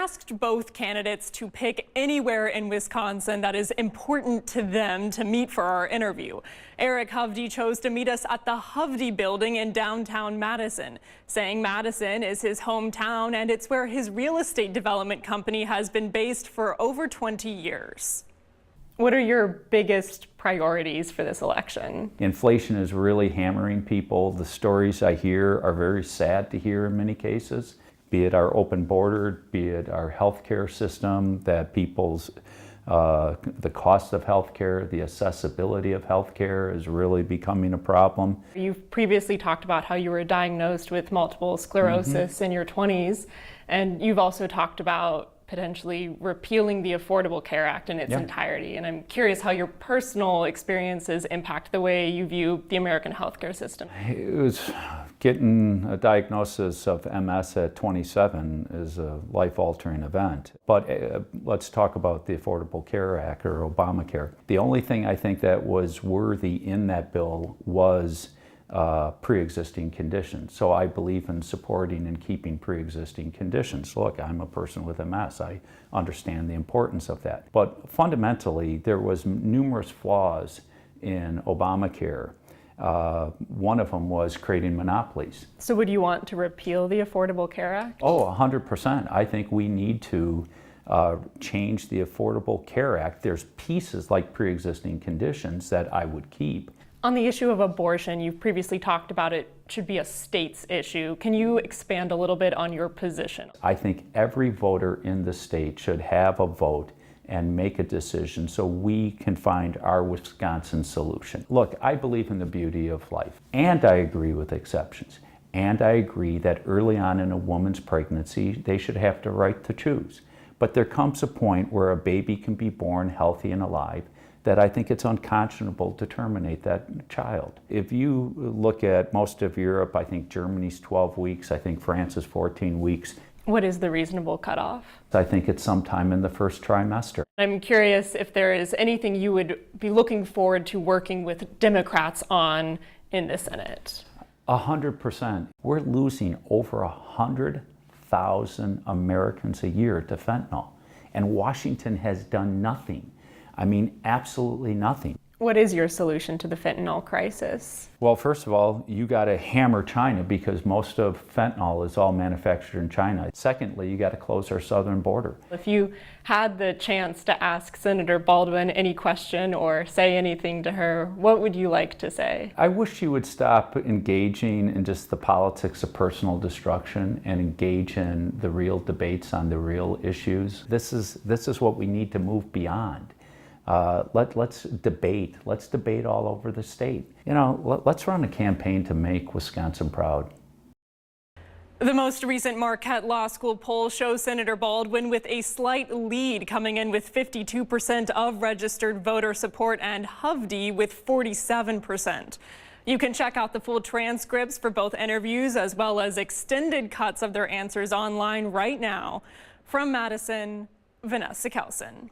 asked both candidates to pick anywhere in Wisconsin that is important to them to meet for our interview. Eric Hovde chose to meet us at the Hovde building in downtown Madison, saying Madison is his hometown and it's where his real estate development company has been based for over 20 years. What are your biggest priorities for this election? Inflation is really hammering people. The stories I hear are very sad to hear in many cases, be it our open border, be it our healthcare system, that people's, the cost of healthcare, the accessibility of healthcare is really becoming a problem. You've previously talked about how you were diagnosed with multiple sclerosis in your 20s, and you've also talked about potentially repealing the Affordable Care Act in its entirety. And I'm curious how your personal experiences impact the way you view the American healthcare system. It was getting a diagnosis of MS at 27 is a life-altering event. But let's talk about the Affordable Care Act, or Obamacare. The only thing I think that was worthy in that bill was pre-existing conditions. So I believe in supporting and keeping pre-existing conditions. Look, I'm a person with MS. I understand the importance of that. But fundamentally, there was numerous flaws in Obamacare. One of them was creating monopolies. So would you want to repeal the Affordable Care Act? Oh, 100%. I think we need to change the Affordable Care Act. There's pieces like pre-existing conditions that I would keep. On the issue of abortion, you've previously talked about it should be a state's issue. Can you expand a little bit on your position? I think every voter in the state should have a vote and make a decision so we can find our Wisconsin solution. Look, I believe in the beauty of life, and I agree with exceptions. And I agree that early on in a woman's pregnancy, they should have the right to choose. But there comes a point where a baby can be born healthy and alive that I think it's unconscionable to terminate that child. If you look at most of Europe, I think Germany's 12 weeks, I think France is 14 weeks. What is the reasonable cutoff? I think it's sometime in the first trimester. I'm curious if there is anything you would be looking forward to working with Democrats on in the Senate. 100%. We're losing over 100,000 Americans a year to fentanyl, and Washington has done nothing. I mean, absolutely nothing. What is your solution to the fentanyl crisis? Well, first of all, you got to hammer China because most of fentanyl is all manufactured in China. Secondly, you got to close our southern border. If you had the chance to ask Senator Baldwin any question or say anything to her, what would you like to say? I wish she would stop engaging in just the politics of personal destruction and engage in the real debates on the real issues. This is what we need to move beyond. Let's debate. Let's debate all over the state. You know, let's run a campaign to make Wisconsin proud. The most recent Marquette Law School poll shows Senator Baldwin with a slight lead, coming in with 52% of registered voter support and Hovde with 47%. You can check out the full transcripts for both interviews as well as extended cuts of their answers online right now. From Madison, Vanessa Kjeldsen.